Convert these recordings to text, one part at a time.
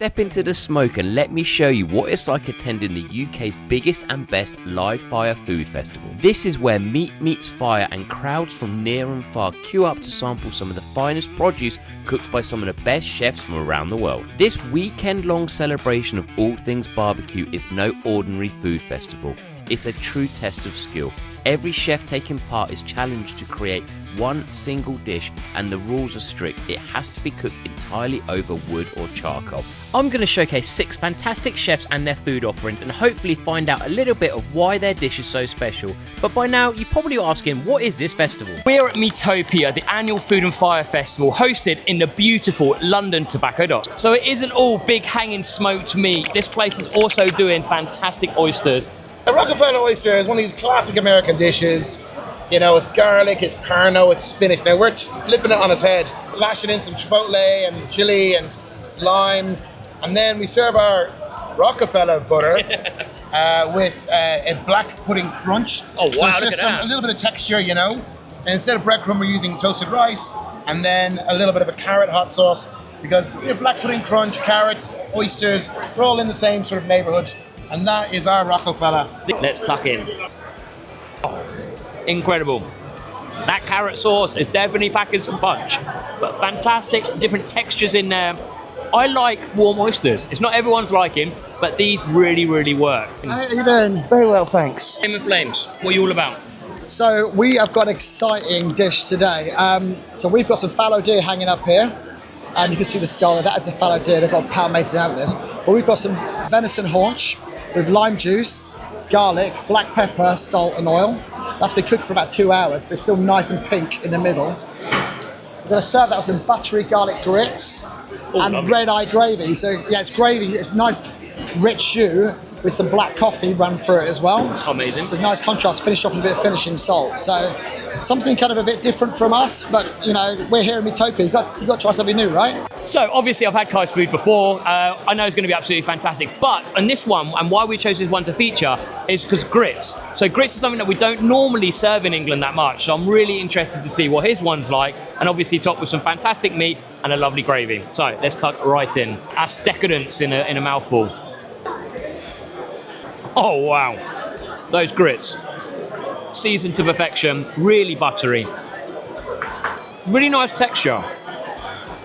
Step into the smoke and let me show you what it's like attending the UK's biggest and best live fire food festival. This is where meat meets fire and crowds from near and far queue up to sample some of the finest produce cooked by some of the best chefs from around the world. This weekend-long celebration of all things barbecue is no ordinary food festival. It's a true test of skill. Every chef taking part is challenged to create one single dish, and the rules are strict. It has to be cooked entirely over wood or charcoal. I'm going to showcase 6 fantastic chefs and their food offerings and hopefully find out a little bit of why their dish is so special. But by now, you're probably asking, what is this festival? We're at Meatopia, the annual Food and Fire Festival, hosted in the beautiful London Tobacco Docks. So it isn't all big hanging smoked meat. This place is also doing fantastic oysters. A Rockefeller oyster is one of these classic American dishes. You know, it's garlic, it's parno, it's spinach. Now we're flipping it on its head, lashing in some chipotle and chilli and lime, and then we serve our Rockefeller butter with a black pudding crunch. Oh wow, so it's look just at that. A little bit of texture, you know. And instead of breadcrumb, we're using toasted rice, and then a little bit of a carrot hot sauce, because black pudding crunch, carrots, oysters, we're all in the same sort of neighborhood. And that is our Rockefeller. Let's tuck in. Oh, incredible. That carrot sauce is definitely packing some punch, but fantastic different textures in there. I like warm oysters. It's not everyone's liking, but these really, really work. How are you doing? Very well, thanks. Flame and Flames, what are you all about? So we have got an exciting dish today. So we've got some fallow deer hanging up here. And you can see the skull there. That is a fallow deer. They've got pound made to have this. But we've got some venison haunch with lime juice, garlic, black pepper, salt and oil. That's been cooked for about 2 hours, but it's still nice and pink in the middle. We're going to serve that with some buttery garlic grits and lovely. redeye gravy. So yeah, it's gravy. It's nice, rich stew with some black coffee run through it as well. Amazing. So it's a nice contrast, finished off with a bit of finishing salt. So something kind of a bit different from us, but you know, we're here in Meatopia. You've got to try something new, right? So obviously I've had Kai's food before. I know it's going to be absolutely fantastic, but on this one, and why we chose this one to feature is because grits. So grits is something that we don't normally serve in England that much. So I'm really interested to see what his one's like, and obviously topped with some fantastic meat and a lovely gravy. So let's tuck right in. That's decadence in a mouthful. Oh wow, those grits. Seasoned to perfection, really buttery. Really nice texture.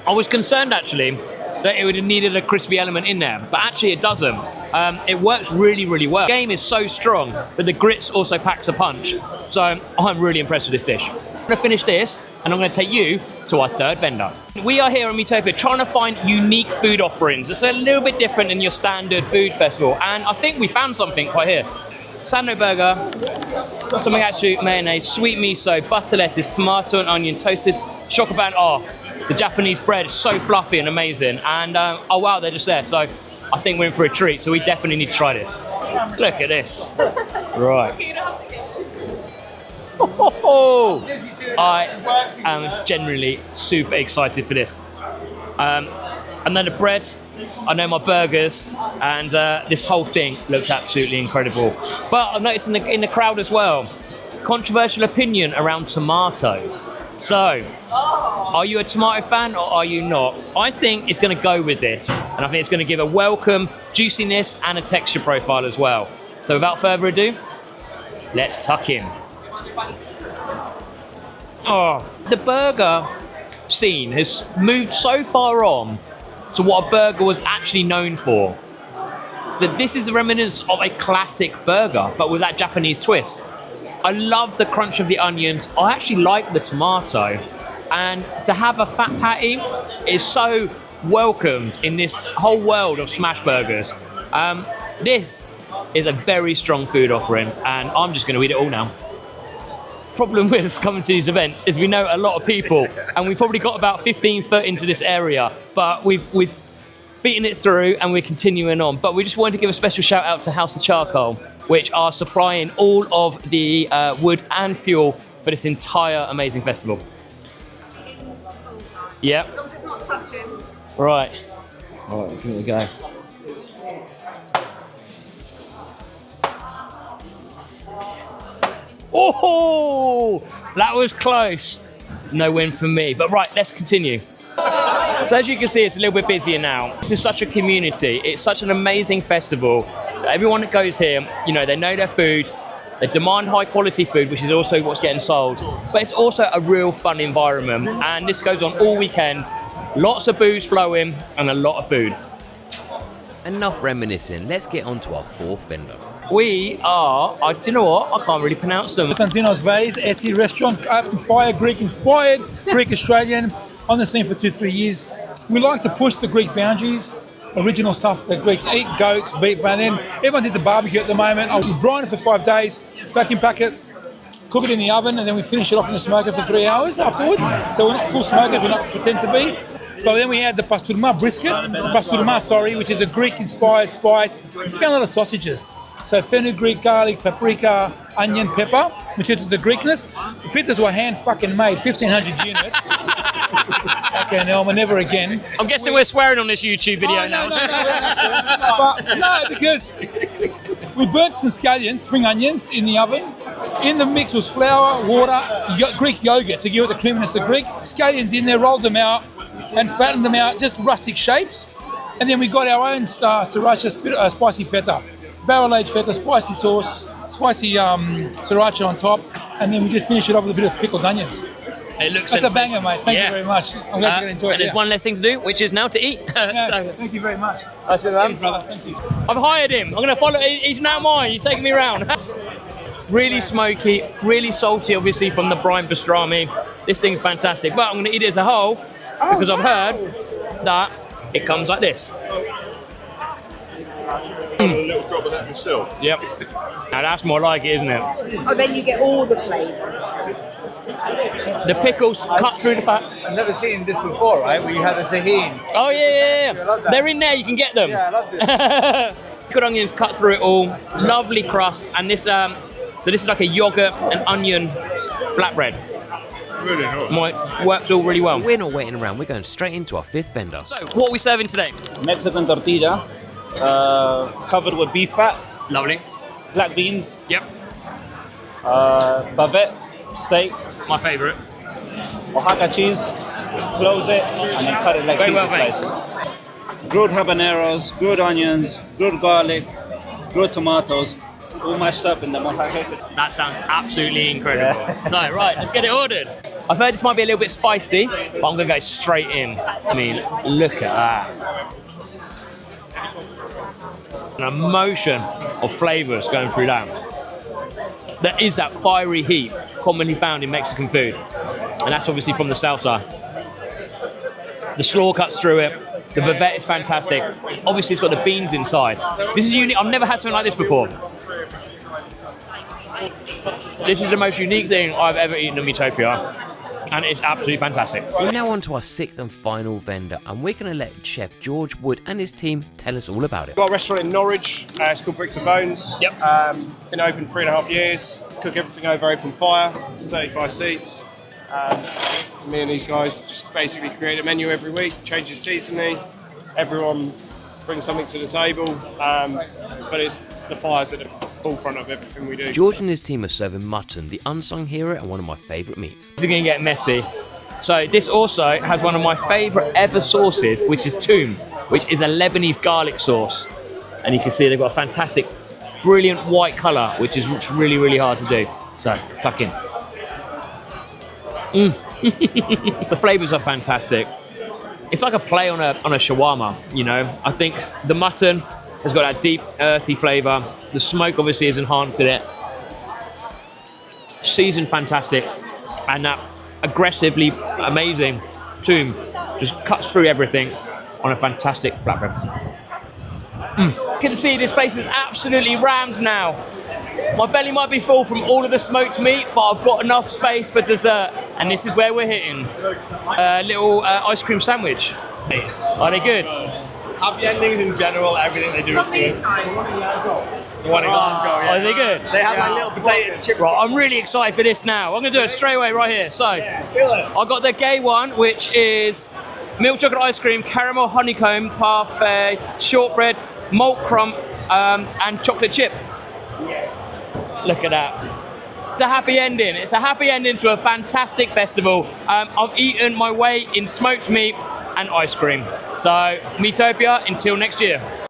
I was concerned actually that it would have needed a crispy element in there, but actually it doesn't. It works really, really well. The game is so strong, but the grits also packs a punch. So I'm really impressed with this dish. I'm gonna finish this, and I'm gonna take you to our third vendor. We are here in Meatopia trying to find unique food offerings. It's a little bit different than your standard food festival, and I think we found something right here. Sando burger, tonkatsu, mayonnaise, sweet miso, butter lettuce, tomato and onion, toasted shokupan. Oh, the Japanese bread is so fluffy and amazing. And oh wow, they're just there. So I think we're in for a treat. So we definitely need to try this. Look at this. Right. Oh, I am genuinely super excited for this. And then the bread, I know my burgers, and this whole thing looks absolutely incredible. But I've noticed in the crowd as well, controversial opinion around tomatoes. So, are you a tomato fan or are you not? I think it's going to go with this, and I think it's going to give a welcome juiciness and a texture profile as well. So without further ado, let's tuck in. Oh, the burger scene has moved so far on to what a burger was actually known for, that this is a remnants of a classic burger, but with that Japanese twist. I love the crunch of the onions. I actually like the tomato, and to have a fat patty is so welcomed in this whole world of smash burgers. This is a very strong food offering, and I'm just going to eat it all now. Problem with coming to these events is we know a lot of people, and we've probably got about 15 foot into this area, but we've beaten it through and we're continuing on. But we just wanted to give a special shout out to House of Charcoal, which are supplying all of the wood and fuel for this entire amazing festival. Yeah. As long as it's not touching. Right. All right, here we go. Oh, that was close. No win for me. But right, let's continue. So as you can see, it's a little bit busier now. This is such a community. It's such an amazing festival. Everyone that goes here, you know, they know their food. They demand high quality food, which is also what's getting sold. But it's also a real fun environment. And this goes on all weekends. Lots of booze flowing and a lot of food. Enough reminiscing, let's get on to our fourth vendor. We are, do you know what? I can't really pronounce them. Santino's Vase, SE restaurant, open fire, Greek inspired, Greek Australian, on the scene for 2-3 years. We like to push the Greek boundaries, original stuff that Greeks eat, goats, beef, but then everyone did the barbecue at the moment. We brine it for 5 days, vacuum pack it, cook it in the oven, and then we finish it off in the smoker for 3 hours afterwards. So we're not full smokers, we're not pretend to be. But then we add the pastrami, which is a Greek inspired spice. We found a lot of sausages. So fenugreek, garlic, paprika, onion, pepper, which is the Greekness. The pizzas were hand fucking made, 1,500 units. Okay, no, never again. I'm guessing we're swearing on this YouTube video now. No, we don't have to. But no, because we burnt some scallions, spring onions, in the oven. In the mix was flour, water, Greek yogurt to give it the creaminess of Greek. Scallions in there, rolled them out and flattened them out, just rustic shapes. And then we got our own sriracha spicy feta. Barrel-aged feta, spicy sauce, spicy sriracha on top, and then we just finish it off with a bit of pickled onions. It looks That's a banger, mate. Thank you very much. I'm glad you're going to enjoy it. And there's one less thing to do, which is now to eat. So, thank you very much. That's good, Cheers, brother. Thank you. I've hired him. I'm going to follow. He's now mine. He's taking me around. Really smoky, really salty, obviously, from the brine pastrami. This thing's fantastic. But I'm going to eat it as a whole because I've heard that it comes like this. A little drop of that myself. Yep. Now that's more like it, isn't it? Oh, then you get all the flavours. The pickles cut through the fat. I've never seen this before, right? Where you have the tahini. Oh yeah. I love that. They're in there. You can get them. Yeah, I loved it. Pickled onions cut through it all. Lovely crust, and this so this is like a yogurt and onion flatbread. Really nice. Works all really well. We're not waiting around, we're going straight into our fifth vendor. So what are we serving today? Mexican tortilla, covered with beef fat, Lovely. black beans, Yep. bavette, steak, My favourite. Oaxaca cheese, close it, and then cut it like Very pizza well made. slices. Grilled habaneros, grilled onions, grilled garlic, grilled tomatoes, all mashed up in the mojaque. That sounds absolutely incredible. So, right, let's get it ordered. I've heard this might be a little bit spicy, but I'm going to go straight in. I mean, look at that. An emotion of flavours going through that. There is that fiery heat commonly found in Mexican food. And that's obviously from the salsa. The slaw cuts through it. The bavette is fantastic. Obviously, it's got the beans inside. This is unique. I've never had something like this before. This is the most unique thing I've ever eaten in Meatopia, and it's absolutely fantastic. We're now on to our sixth and final vendor, and we're going to let Chef George Wood and his team tell us all about it. Got a restaurant in Norwich, it's called Bricks and Bones. Yep. Been open 3.5 years, cook everything over open fire, 35 seats. Me and these guys just basically create a menu every week, changes seasonally, everyone brings something to the table, but it's the fire's at the forefront of everything we do. George and his team are serving mutton, the unsung hero and one of my favourite meats. This is going to get messy. So this also has one of my favourite ever sauces, which is toom, which is a Lebanese garlic sauce. And you can see they've got a fantastic, brilliant white colour, which is really, really hard to do. So let's tuck in. The flavours are fantastic. It's like a play on a shawarma, you know. I think the mutton has got that deep, earthy flavour. The smoke obviously has enhanced it. Seasoned fantastic. And that aggressively amazing toom just cuts through everything on a fantastic flatbread. You can see this place is absolutely rammed now. My belly might be full from all of the smoked meat, but I've got enough space for dessert, and this is where we're hitting. A little ice cream sandwich. Are they good? Happy endings in general, everything they do is good. You want to go and go, yeah. Are they good? They have like little potato chips. Right, I'm really excited for this now. I'm going to do it straight away right here. So, I've got the gay one, which is milk chocolate ice cream, caramel honeycomb, parfait, shortbread, malt crumb, and chocolate chip. Look at that. It's a happy ending. It's a happy ending to a fantastic festival. I've eaten my weight in smoked meat. and ice cream. So, Meatopia, until next year.